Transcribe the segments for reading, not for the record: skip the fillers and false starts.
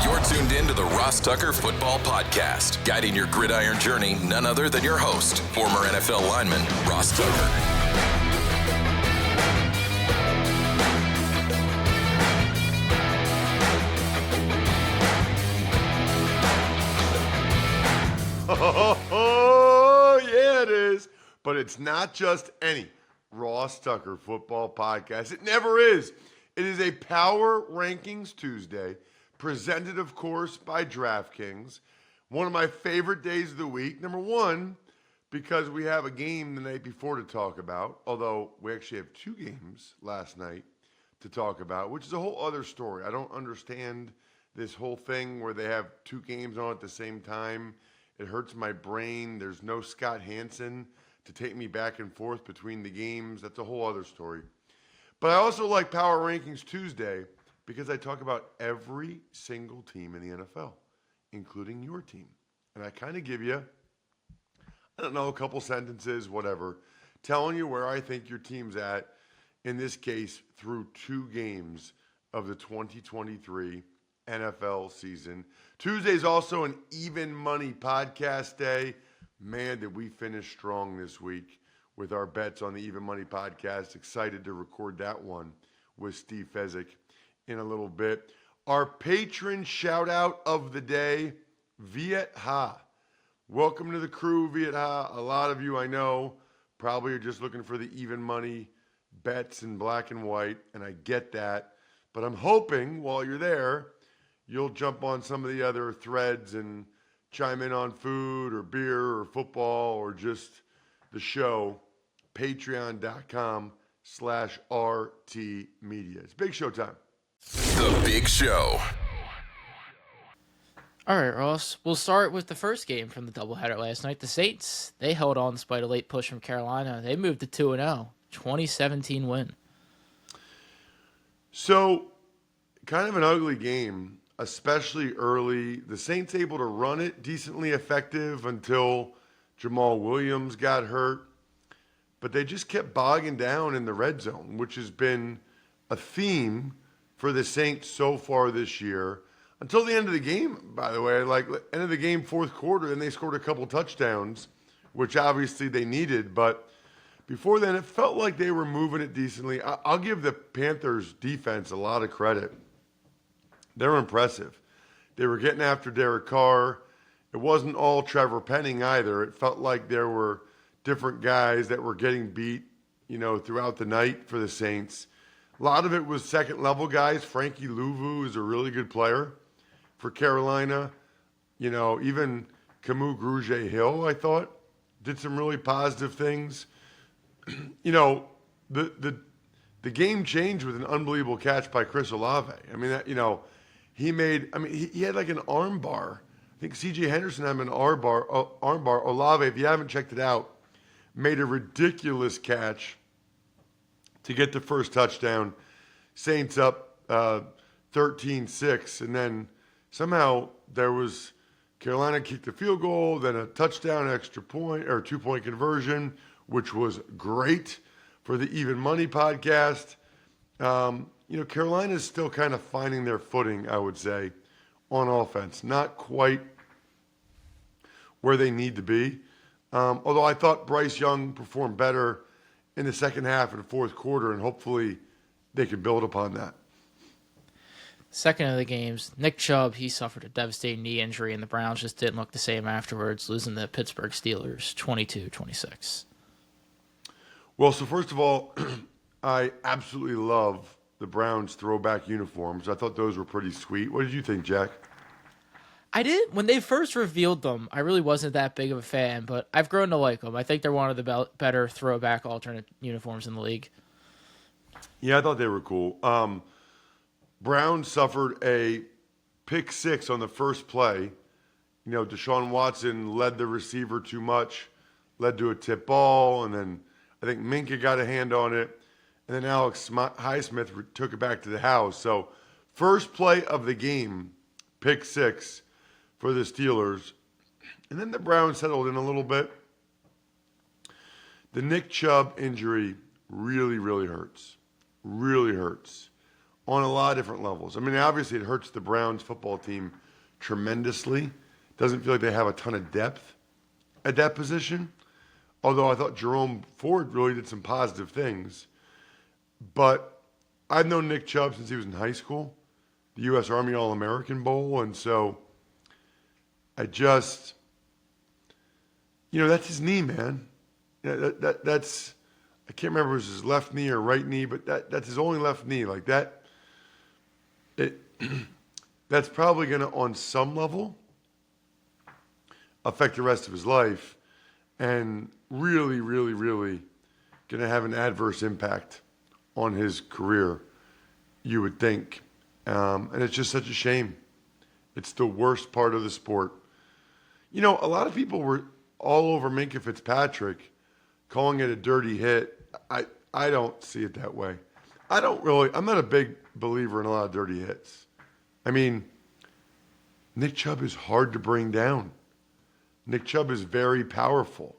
You're tuned in to the Ross Tucker Football Podcast, guiding your gridiron journey, none other than your host, former NFL lineman, Ross Tucker. Oh, yeah, it is. But it's not just any Ross Tucker Football Podcast. It never is. It is a Power Rankings Tuesday, presented, of course, by DraftKings. One of my favorite days of the week. Number one, because we have a game the night before to talk about, although we actually have two games last night to talk about, which is a whole other story. I don't understand this whole thing where they have two games on at the same time. It hurts my brain. There's no Scott Hansen to take me back and forth between the games. That's a whole other story. But I also like Power Rankings Tuesday because I talk about every single team in the NFL, including your team. And I kind of give you, I don't know, a couple sentences, whatever, telling you where I think your team's at, in this case, through two games of the 2023 NFL season. Tuesday's also an Even Money podcast day. Man, did we finish strong this week with our bets on the Even Money podcast. Excited to record that one with Steve Fezzik in a little bit. Our patron shout out of the day, Viet Ha. Welcome to the crew, Viet Ha. A lot of you I know probably are just looking for the Even Money bets in black and white, and I get that. But I'm hoping while you're there, you'll jump on some of the other threads and chime in on food or beer or football or just the show. Patreon.com/RT Media. It's big show time. The Big Show. All right, Ross. We'll start with the first game from the doubleheader last night. The Saints, they held on despite a late push from Carolina. They moved to 2-0, 2017 win. So, kind of an ugly game, especially early. The Saints able to run it decently effective until Jamal Williams got hurt. But they just kept bogging down in the red zone, which has been a theme for the Saints so far this year. Until the end of the game, by the way, like end of the game, fourth quarter, then they scored a couple touchdowns, which obviously they needed. But before then, it felt like they were moving it decently. I'll give the Panthers defense a lot of credit. They're impressive. They were getting after Derek Carr. It wasn't all Trevor Penning either. It felt like there were different guys that were getting beat, throughout the night for the Saints. A lot of it was second-level guys. Frankie Louvu is a really good player for Carolina. Even Camus Grugier-Hill, I thought, did some really positive things. The game changed with an unbelievable catch by Chris Olave. He had like an arm bar. I think C.J. Henderson had an arm bar. Olave, if you haven't checked it out, made a ridiculous catch to get the first touchdown. Saints up 13-6, and then somehow there was Carolina kicked a field goal, then a touchdown, extra point, or 2-point conversion, which was great for the Even Money podcast. Carolina is still kind of finding their footing, I would say, on offense. Not quite where they need to be. Although I thought Bryce Young performed better in the second half and fourth quarter, and hopefully they can build upon that. Second of the games, Nick Chubb, he suffered a devastating knee injury, and the Browns just didn't look the same afterwards, losing the Pittsburgh Steelers 22-26. Well, so first of all, I absolutely love the Browns throwback uniforms. I thought those were pretty sweet. What did you think, Jack? I did. When they first revealed them, I really wasn't that big of a fan, but I've grown to like them. I think they're one of the better throwback alternate uniforms in the league. Yeah, I thought they were cool. Browns suffered a pick six on the first play. Deshaun Watson led the receiver too much, led to a tip ball, and then I think Minka got a hand on it, and then Alex Highsmith took it back to the house. So first play of the game, pick six for the Steelers. And then the Browns settled in a little bit. The Nick Chubb injury really, really hurts. Really hurts. on a lot of different levels. I mean, obviously it hurts the Browns football team tremendously. Doesn't feel like they have a ton of depth at that position. Although I thought Jerome Ford really did some positive things. But I've known Nick Chubb since he was in high school, the U.S. Army All-American Bowl, and so I just, that's his knee, man. That's, I can't remember if it was his left knee or right knee, but that's his only left knee. Like that, that's probably going to, on some level, affect the rest of his life and really, really, really going to have an adverse impact on his career, you would think. And it's just such a shame. It's the worst part of the sport. A lot of people were all over Minkah Fitzpatrick, calling it a dirty hit. I don't see it that way. I'm not a big believer in a lot of dirty hits. I mean, Nick Chubb is hard to bring down. Nick Chubb is very powerful.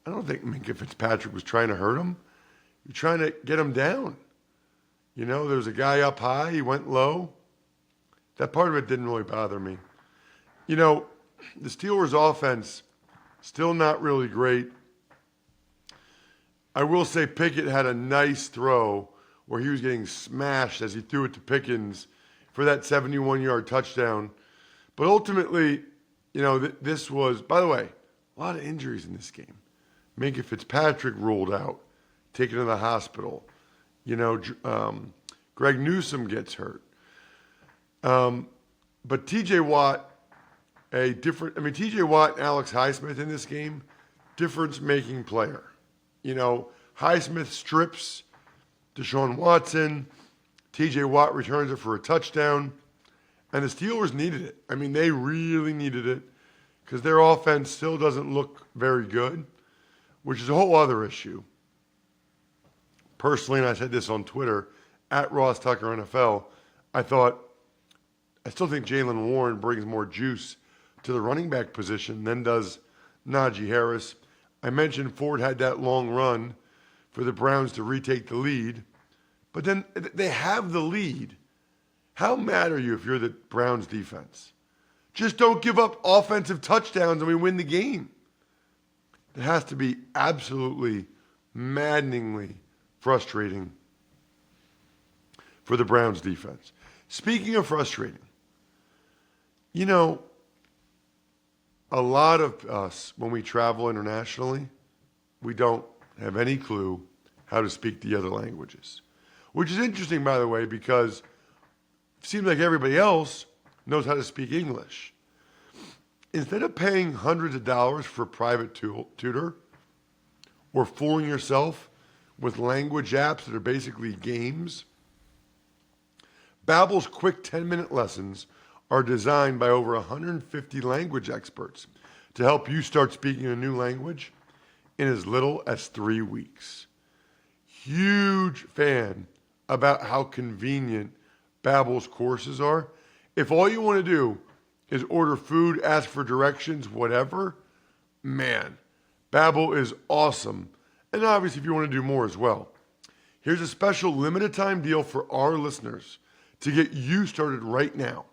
I don't think Minkah Fitzpatrick was trying to hurt him. He was trying to get him down. There was a guy up high. He went low. That part of it didn't really bother me. The Steelers' offense, still not really great. I will say Pickett had a nice throw where he was getting smashed as he threw it to Pickens for that 71-yard touchdown. But ultimately, this was, by the way, a lot of injuries in this game. Minkah Fitzpatrick ruled out, taken to the hospital. Greg Newsome gets hurt. But T.J. Watt, T.J. Watt and Alex Highsmith in this game, difference-making player. Highsmith strips Deshaun Watson. T.J. Watt returns it for a touchdown. And the Steelers needed it. I mean, they really needed it because their offense still doesn't look very good, which is a whole other issue. Personally, and I said this on Twitter, at Ross Tucker NFL, I still think Jaylen Warren brings more juice to the running back position than does Najee Harris. I mentioned Ford had that long run for the Browns to retake the lead, but then they have the lead. How mad are you if you're the Browns defense? Just don't give up offensive touchdowns and we win the game. It has to be absolutely maddeningly frustrating for the Browns defense. Speaking of frustrating, a lot of us, when we travel internationally, we don't have any clue how to speak the other languages. Which is interesting, by the way, because it seems like everybody else knows how to speak English. Instead of paying hundreds of dollars for a private tutor or fooling yourself with language apps that are basically games, Babbel's quick 10-minute lessons are designed by over 150 language experts to help you start speaking a new language in as little as 3 weeks. Huge fan about how convenient Babbel's courses are. If all you want to do is order food, ask for directions, whatever, man, Babbel is awesome. And obviously, if you want to do more as well. Here's a special limited time deal for our listeners to get you started right now.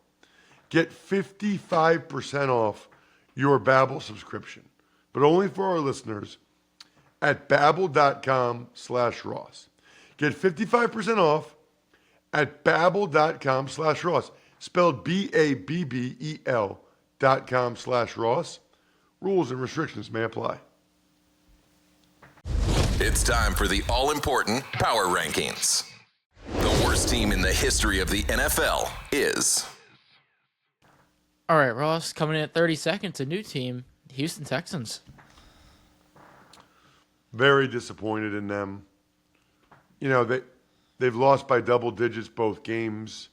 Get 55% off your Babbel subscription, but only for our listeners at Babbel.com/Ross. Get 55% off at Babbel.com/Ross, spelled Babbel.com/Ross. Rules and restrictions may apply. It's time for the all-important Power Rankings. The worst team in the history of the NFL is... All right, Ross, coming in at 32nd, a new team, Houston Texans. Very disappointed in them. They've lost by double digits both games.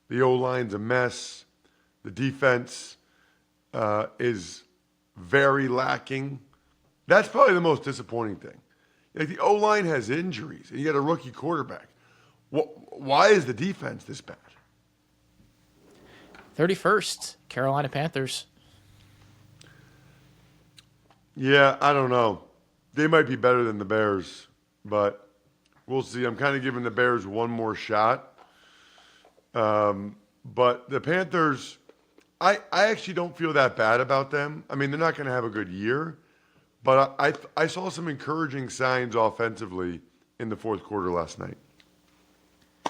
The O-line's a mess. The defense is very lacking. That's probably the most disappointing thing. Like, the O-line has injuries, and you got a rookie quarterback. Why is the defense this bad? 31st, Carolina Panthers. Yeah, I don't know. They might be better than the Bears, but we'll see. I'm kind of giving the Bears one more shot. But the Panthers, I actually don't feel that bad about them. I mean, they're not going to have a good year, but I saw some encouraging signs offensively in the fourth quarter last night.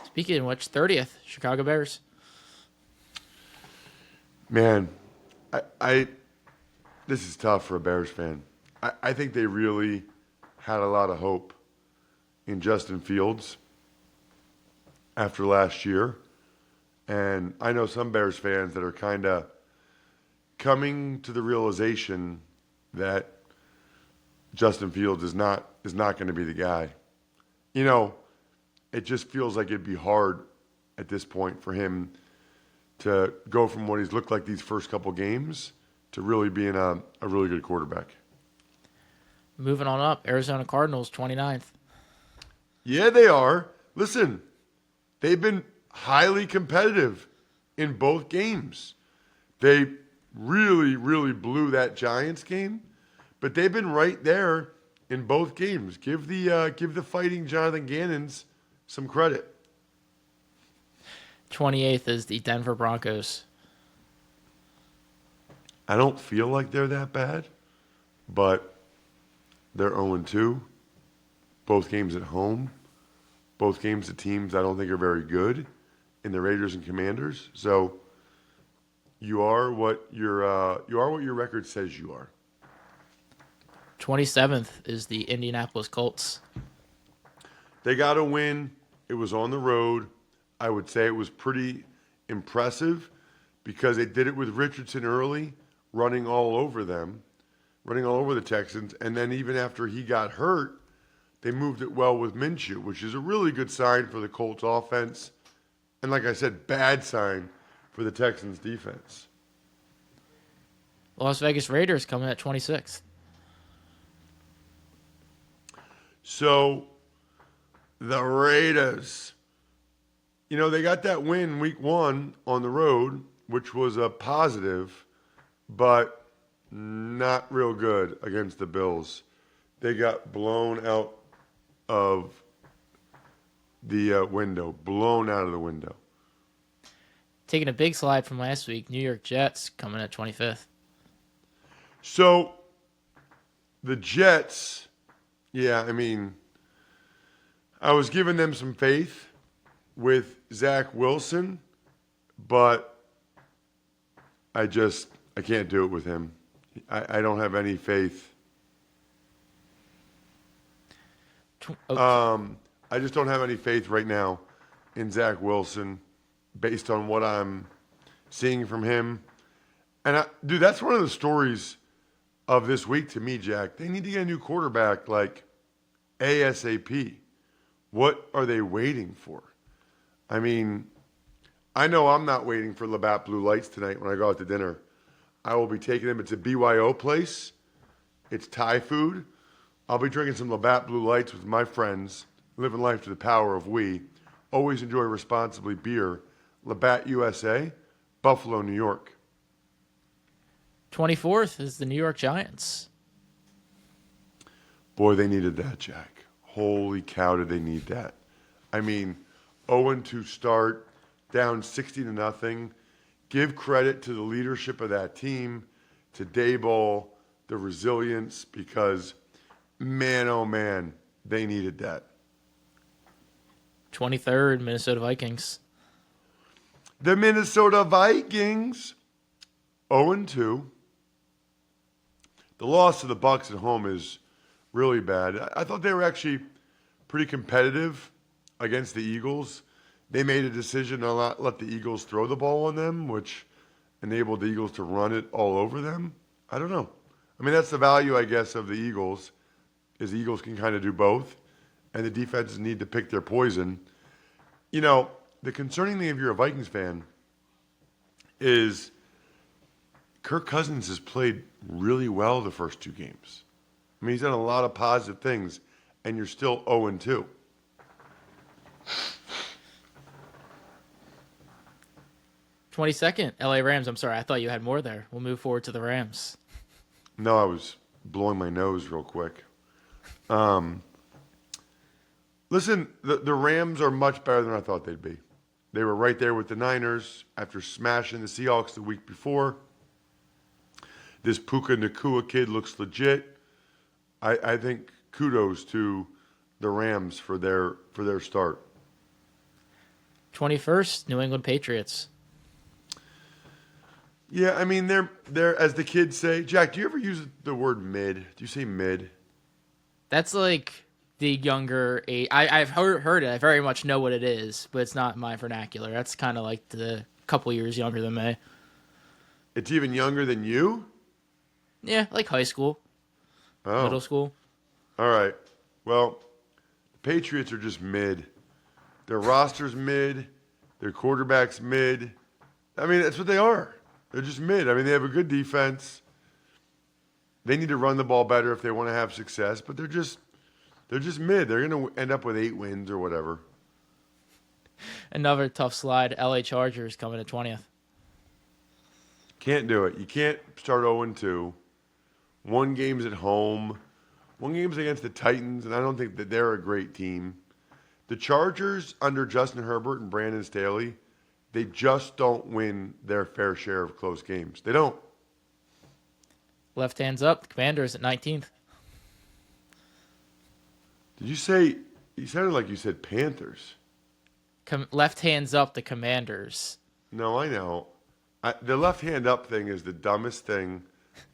Speaking of which, 30th, Chicago Bears. Man, this is tough for a Bears fan. I think they really had a lot of hope in Justin Fields after last year. And I know some Bears fans that are kind of coming to the realization that Justin Fields is not going to be the guy. You know, it just feels like it'd be hard at this point for him to go from what he's looked like these first couple games to really being a really good quarterback. Moving on up, Arizona Cardinals, 29th. Yeah, they are. Listen, they've been highly competitive in both games. They really, really blew that Giants game, but they've been right there in both games. Give the fighting Jonathan Gannons some credit. 28th is the Denver Broncos. I don't feel like they're that bad, but they're 0-2. Both games at home. Both games to teams I don't think are very good in the Raiders and Commanders. So you are what your record says you are. 27th is the Indianapolis Colts. They got a win. It was on the road. I would say it was pretty impressive because they did it with Richardson early, running all over them, running all over the Texans. And then even after he got hurt, they moved it well with Minshew, which is a really good sign for the Colts offense. And like I said, bad sign for the Texans defense. Las Vegas Raiders coming at 26th. So the Raiders, you know, they got that win week 1 on the road, which was a positive, but not real good against the Bills. They got blown out of the window, blown out of the window. Taking a big slide from last week, New York Jets coming at 25th. So the Jets, yeah, I mean, I was giving them some faith with Zach Wilson, but I can't do it with him. I don't have any faith. I just don't have any faith right now in Zach Wilson based on what I'm seeing from him. And, dude, that's one of the stories of this week to me, Jack. They need to get a new quarterback like ASAP. What are they waiting for? I mean, I know I'm not waiting for Labatt Blue Lights tonight when I go out to dinner. I will be taking them. It's a BYO place. It's Thai food. I'll be drinking some Labatt Blue Lights with my friends, living life to the power of we. Always enjoy responsibly beer. Labatt USA, Buffalo, New York. 24th is the New York Giants. Boy, they needed that, Jack. Holy cow, did they need that. I mean, 0-2 start, down 60-0. Give credit to the leadership of that team, to Daboll, the resilience, because man, oh man, they needed that. 23rd, Minnesota Vikings. The Minnesota Vikings, 0-2. The loss to the Bucs at home is really bad. I thought they were actually pretty competitive against the Eagles. They made a decision to not let the Eagles throw the ball on them, which enabled the Eagles to run it all over them. I don't know. I mean, that's the value, I guess, of the Eagles, is the Eagles can kind of do both, and the defenses need to pick their poison. You know, the concerning thing if you're a Vikings fan is Kirk Cousins has played really well the first 2 games. I mean, he's done a lot of positive things, and you're still 0-2. '22nd, LA Rams. I'm sorry, I thought you had more there. We'll move forward to the Rams. No, I was blowing my nose real quick. Listen, the Rams are much better than I thought they'd be. They were right there with the Niners after smashing the Seahawks the week before. This Puka Nacua kid looks legit. I think kudos to the Rams for their start. 21st, New England Patriots. Yeah, I mean they're as the kids say. Jack, do you ever use the word mid? Do you say mid? That's like the younger age. I've heard it. I very much know what it is, but it's not my vernacular. That's kind of like the couple years younger than me. It's even younger than you? Yeah, like high school, middle school. All right. Well, the Patriots are just mid. Their roster's mid. Their quarterback's mid. I mean, that's what they are. They're just mid. I mean, they have a good defense. They need to run the ball better if they want to have success, but they're just mid. They're going to end up with 8 wins or whatever. Another tough slide. LA Chargers coming to 20th. Can't do it. You can't start 0-2. One game's at home. One game's against the Titans, and I don't think that they're a great team. The Chargers, under Justin Herbert and Brandon Staley, they just don't win their fair share of close games. They don't. Left hands up. The Commanders at 19th. Did you say, you sounded like you said Panthers. Left hands up. The Commanders. No, I know. The left hand up thing is the dumbest thing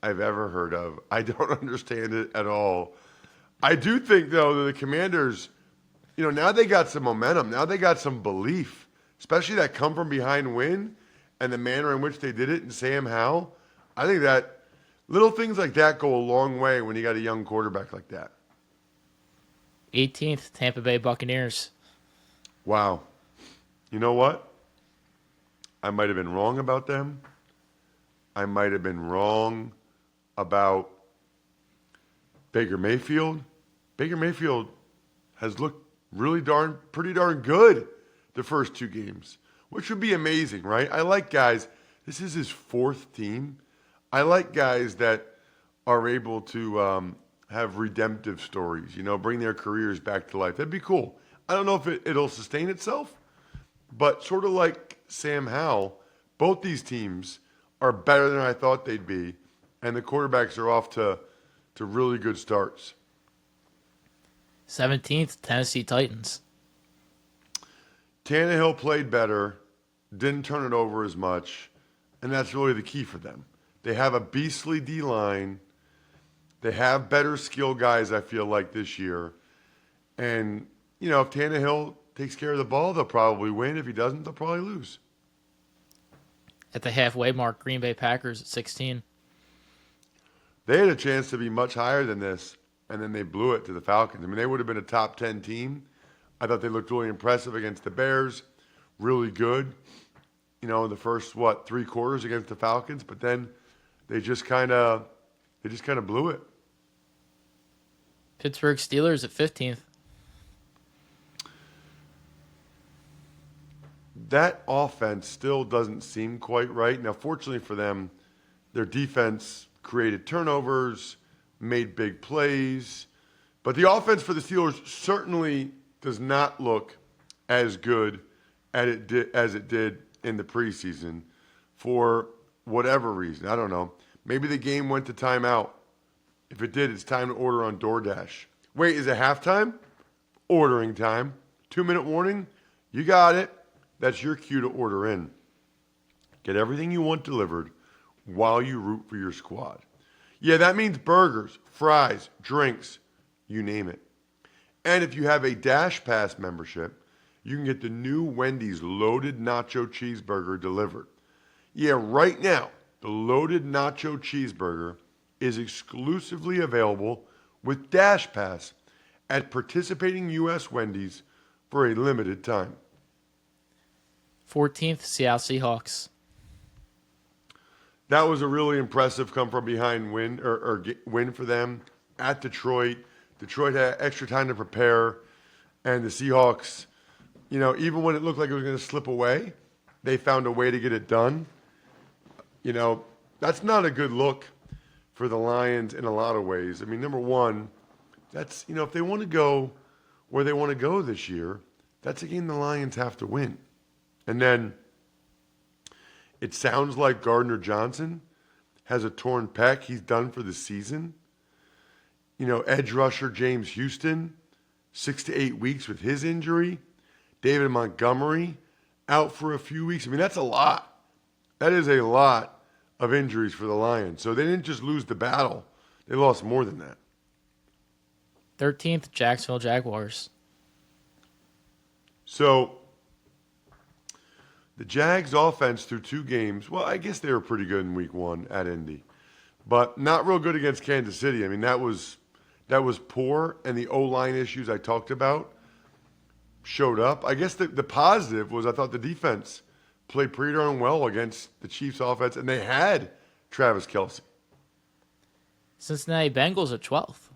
I've ever heard of. I don't understand it at all. I do think, though, that the Commanders, now they got some momentum. Now they got some belief, especially that come-from-behind win and the manner in which they did it and Sam Howell. I think that little things like that go a long way when you got a young quarterback like that. 18th, Tampa Bay Buccaneers. Wow. You know what? I might have been wrong about them. I might have been wrong about Baker Mayfield. Baker Mayfield has looked pretty darn good the first 2 games, which would be amazing, right? I like guys. This is his 4th team. I like guys that are able to have redemptive stories, bring their careers back to life. That'd be cool. I don't know if it'll sustain itself, but sort of like Sam Howell, both these teams are better than I thought they'd be, and the quarterbacks are off to really good starts. 17th, Tennessee Titans. Tannehill played better, didn't turn it over as much, and that's really the key for them. They have a beastly D-line. They have better skill guys, I feel like, this year. And, if Tannehill takes care of the ball, they'll probably win. If he doesn't, they'll probably lose. At the halfway mark, Green Bay Packers at 16. They had a chance to be much higher than this, and then they blew it to the Falcons. I mean, they would have been a top 10 team. I thought they looked really impressive against the Bears, really good, the first, 3 quarters against the Falcons, but then they just kind of blew it. Pittsburgh Steelers at 15th. That offense still doesn't seem quite right. Now, fortunately for them, their defense created turnovers, made big plays, but the offense for the Steelers certainly does not look as good as it did in the preseason for whatever reason. I don't know. Maybe the game went to timeout. If it did, it's time to order on DoorDash. Wait, is it halftime? Ordering time. 2-minute warning? You got it. That's your cue to order in. Get everything you want delivered while you root for your squad. Yeah, that means burgers, fries, drinks, you name it. And if you have a Dash Pass membership, you can get the new Wendy's Loaded Nacho Cheeseburger delivered. Yeah, right now, the Loaded Nacho Cheeseburger is exclusively available with Dash Pass at participating U.S. Wendy's for a limited time. 14th, Seattle Seahawks. That was a really impressive come-from-behind win win for them at Detroit. Detroit had extra time to prepare, and the Seahawks, even when it looked like it was going to slip away, they found a way to get it done. That's not a good look for the Lions in a lot of ways. I mean, number one, that's, if they want to go where they want to go this year, that's a game the Lions have to win. And then it sounds like Gardner Johnson has a torn pec. He's done for the season. Edge rusher James Houston, 6 to 8 weeks with his injury. David Montgomery out for a few weeks. I mean, that's a lot. That is a lot of injuries for the Lions. So they didn't just lose the battle. They lost more than that. 13th, Jacksonville Jaguars. So the Jags offense through 2 games, well, I guess they were pretty good in week 1 at Indy. But not real good against Kansas City. I mean, that was poor, and the O-line issues I talked about showed up. I guess the positive was I thought the defense played pretty darn well against the Chiefs offense, and they had Travis Kelce. Cincinnati Bengals at 12th.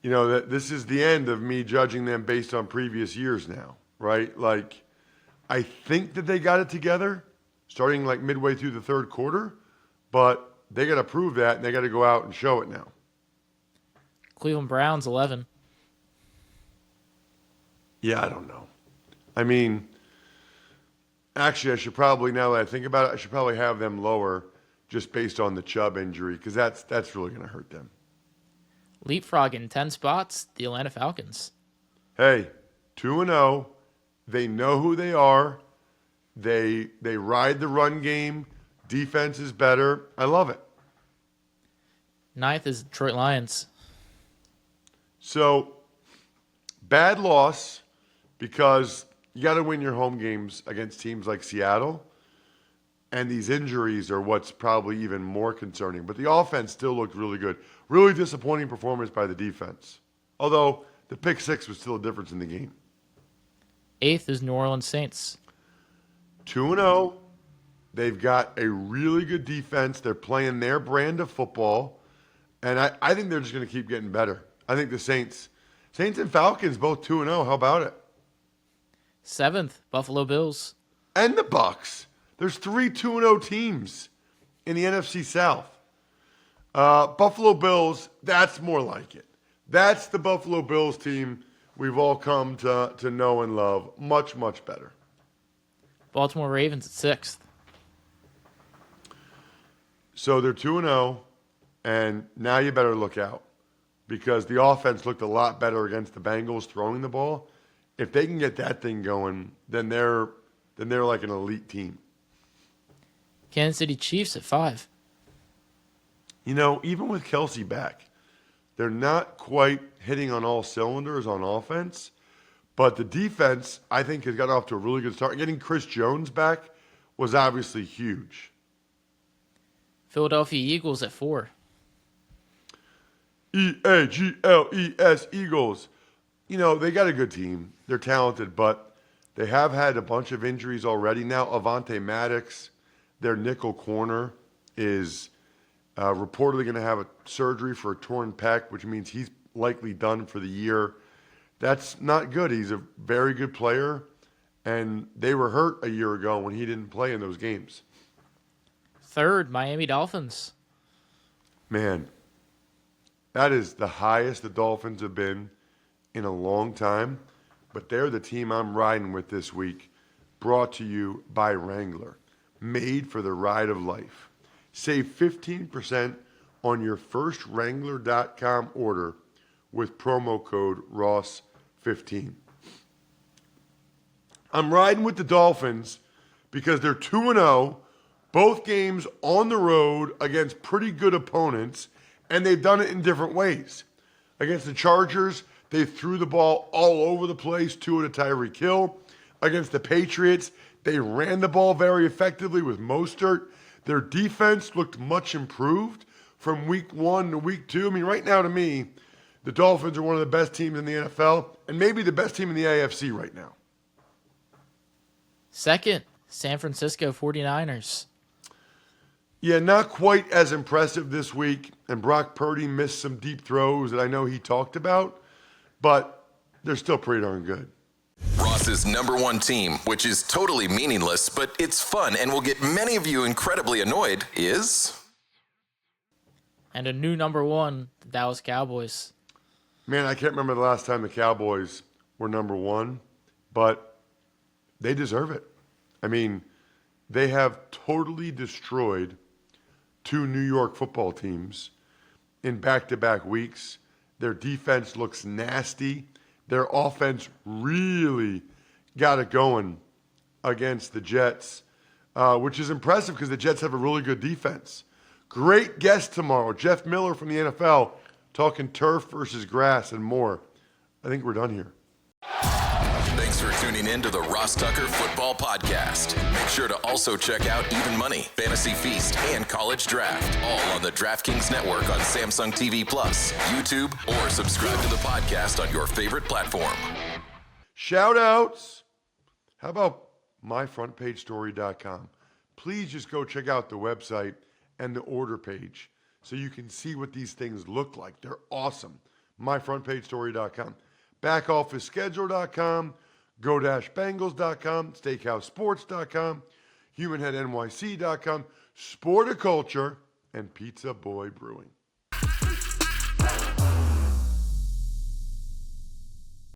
That this is the end of me judging them based on previous years now, right? Like, I think that they got it together starting like midway through the third quarter, but they got to prove that, and they got to go out and show it now. Cleveland Browns 11. Yeah, I don't know. I mean, actually, I should probably, now that I think about it, I should probably have them lower just based on the Chubb injury, because that's really going to hurt them. Leapfrogging 10 spots, the Atlanta Falcons. Hey, 2-0. They know who they are. They ride the run game. Defense is better. I love it. 9th is Detroit Lions. So, bad loss because you got to win your home games against teams like Seattle. And these injuries are what's probably even more concerning. But the offense still looked really good. Really disappointing performance by the defense. Although the pick 6 was still a difference in the game. 8th is New Orleans Saints. 2-0. They've got a really good defense. They're playing their brand of football. And I think they're just going to keep getting better. I think the Saints and Falcons both 2-0. How about it? 7th, Buffalo Bills. And the Bucks. There's 3 2-0 teams in the NFC South. Buffalo Bills, that's more like it. That's the Buffalo Bills team we've all come to know and love. Much, much better. Baltimore Ravens at 6th. So they're 2-0, and now you better look out because the offense looked a lot better against the Bengals throwing the ball. If they can get that thing going, then they're like an elite team. Kansas City Chiefs at 5. Even with Kelce back, they're not quite hitting on all cylinders on offense, but the defense, I think, has got off to a really good start. Getting Chris Jones back was obviously huge. Philadelphia Eagles at 4. Eagles, Eagles. They got a good team. They're talented, but they have had a bunch of injuries already now. Avonte Maddox, their nickel corner, is reportedly going to have a surgery for a torn pec, which means he's likely done for the year. That's not good. He's a very good player, and they were hurt a year ago when he didn't play in those games. 3rd, Miami Dolphins. Man, that is the highest the Dolphins have been in a long time, but they're the team I'm riding with this week, brought to you by Wrangler, made for the ride of life. Save 15% on your first Wrangler.com order with promo code ROSS15. I'm riding with the Dolphins because they're 2-0, both games on the road against pretty good opponents, and they've done it in different ways. Against the Chargers, they threw the ball all over the place, 2 to Tyreek Hill. Against the Patriots, they ran the ball very effectively with Mostert. Their defense looked much improved from week 1 to week 2. I mean, right now to me, the Dolphins are one of the best teams in the NFL and maybe the best team in the AFC right now. 2nd, San Francisco 49ers. Yeah, not quite as impressive this week, and Brock Purdy missed some deep throws that I know he talked about, but they're still pretty darn good. Ross's number 1 team, which is totally meaningless, but it's fun and will get many of you incredibly annoyed, is... And a new number 1, the Dallas Cowboys. Man, I can't remember the last time the Cowboys were number 1, but they deserve it. I mean, they have totally destroyed two New York football teams in back-to-back weeks. Their defense looks nasty. Their offense really got it going against the Jets, which is impressive because the Jets have a really good defense. Great guest tomorrow, Jeff Miller from the NFL, talking turf versus grass and more. I think we're done here. Thanks for tuning in to the Ross Tucker Football Podcast. Make sure to also check out Even Money, Fantasy Feast, and College Draft, all on the DraftKings Network on Samsung TV Plus, YouTube, or subscribe to the podcast on your favorite platform. Shout outs. How about myfrontpagestory.com? Please just go check out the website and the order page so you can see what these things look like. They're awesome. myfrontpagestory.com. Backofficeschedule.com. Go-Bengals.com, SteakhouseSports.com, HumanHeadNYC.com, Sporticulture, and Pizza Boy Brewing.